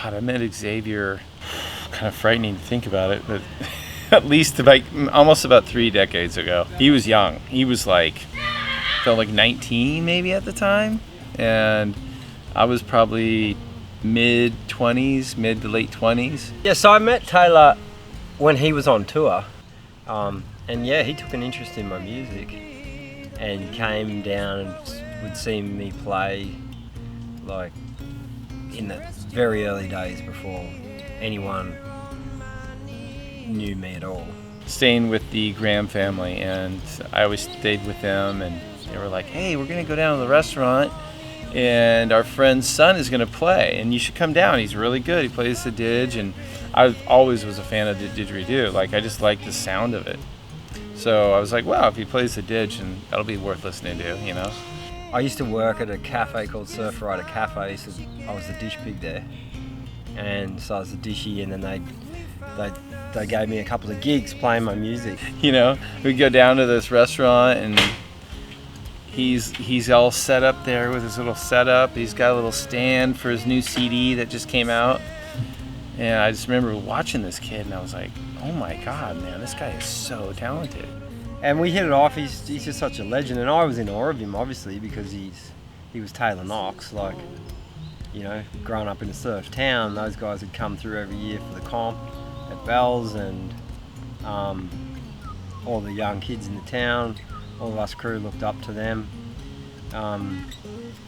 God, I met Xavier, kind of frightening to think about it, but at least almost about 3 decades ago. He was young. He was felt like 19 maybe at the time. And I was probably mid to late 20s. Yeah, so I met Taylor when he was on tour. And yeah, he took an interest in my music and came down and would see me play in the very early days before anyone knew me at all. Staying with the Graham family, and I always stayed with them, and they were like, hey, we're gonna go down to the restaurant and our friend's son is gonna play and you should come down. He's really good. He plays the didge, and I always was a fan of the didgeridoo. I just liked the sound of it. So I was like, wow, if he plays the didge, and that'll be worth listening to, you know? I used to work at a cafe called Surf Rider Cafe, so I was the dish pig there. And so I was the dishy, and then they gave me a couple of gigs playing my music. You know, we'd go down to this restaurant, and he's all set up there with his little setup. He's got a little stand for his new CD that just came out. And I just remember watching this kid, and I was like, oh my God, man, this guy is so talented. And we hit it off. He's just such a legend, and I was in awe of him, obviously, because he was Taylor Knox. Growing up in a surf town, those guys would come through every year for the comp at Bell's, and all the young kids in the town, all of us crew looked up to them,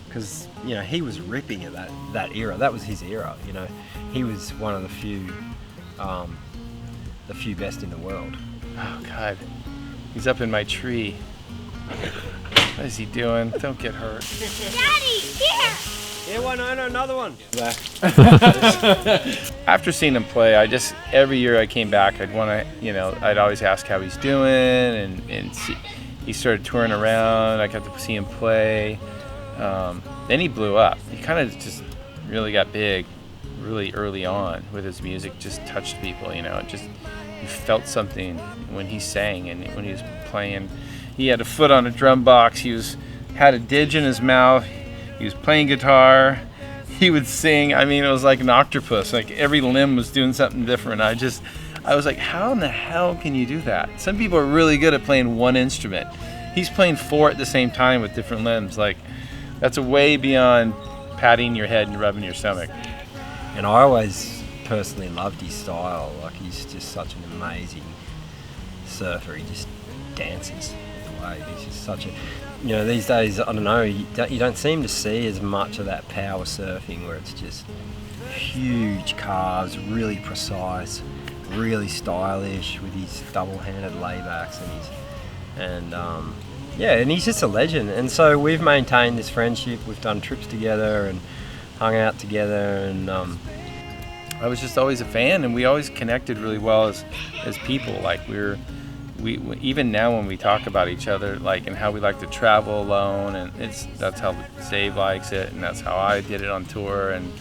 because he was ripping at that era. That was his era. He was one of the few best in the world. Oh God. He's up in my tree. What is he doing? Don't get hurt. Daddy, here! Yeah, why not? Another one. After seeing him play, every year I came back, I'd always ask how he's doing, and see, he started touring around. I got to see him play. Then he blew up. He kind of just really got big really early on with his music, just touched people, you felt something when he sang and when he was playing. He had a foot on a drum box. He had a didge in his mouth. He was playing guitar. He would sing. I mean, it was like an octopus. Every limb was doing something different. I was like, how in the hell can you do that? Some people are really good at playing one instrument. He's playing 4 at the same time with different limbs. That's a way beyond patting your head and rubbing your stomach. And I always personally loved his style. He's just such an amazing surfer. He just dances with the wave. He's just such a, these days, I don't know, you don't seem to see as much of that power surfing where it's just huge carves, really precise, really stylish with his double-handed laybacks and he's just a legend. And so we've maintained this friendship. We've done trips together and hung out together, and I was just always a fan, and we always connected really well as people. We even now when we talk about each other, and how we like to travel alone, and that's how Dave likes it, and that's how I did it on tour, and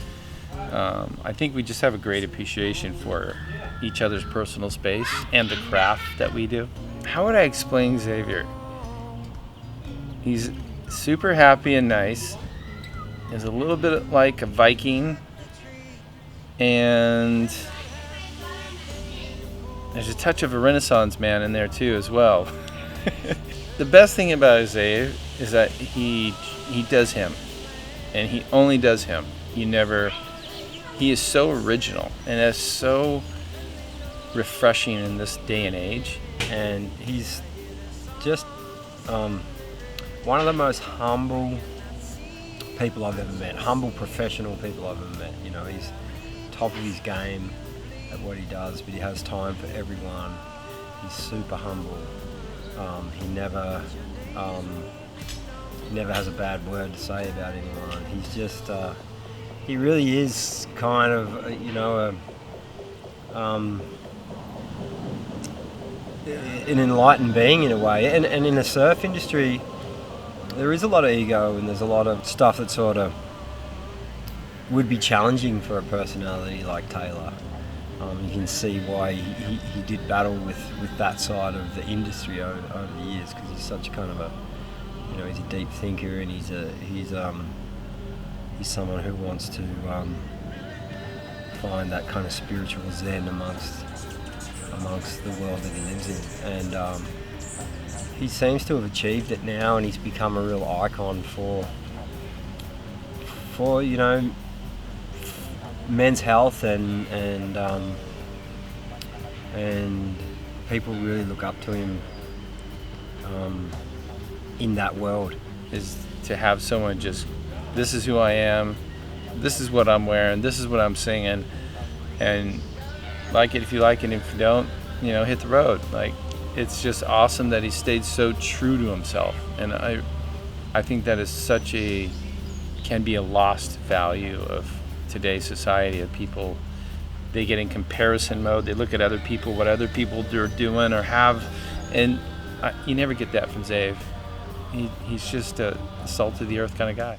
I think we just have a great appreciation for each other's personal space and the craft that we do. How would I explain Xavier? He's super happy and nice. He's a little bit like a Viking. And there's a touch of a Renaissance man in there too as well. The best thing about Xavier is that he does him, and he only does him. He is so original, and that's so refreshing in this day and age. And he's just one of the most humble people I've ever met, humble professional people I've ever met. He's top of his game at what he does, but he has time for everyone. He's super humble. He never has a bad word to say about anyone. He's just he really is kind of an enlightened being in a way. And in the surf industry, there is a lot of ego, and there's a lot of stuff that sort of would be challenging for a personality like Taylor. You can see why he did battle with that side of the industry over the years, because he's such kind of he's a deep thinker, and he's someone who wants to find that kind of spiritual zen amongst the world that he lives in. And he seems to have achieved it now, and he's become a real icon for men's health, and people really look up to him in that world. Is to have someone just, this is who I am, this is what I'm wearing, this is what I'm singing, and like it if you like it, if you don't, hit the road. Like, it's just awesome that he stayed so true to himself, and I think that is can be a lost value of today's society, of people. They get in comparison mode, they look at other people, what other people are doing or have, and you never get that from Xav. He's just a salt of the earth kind of guy.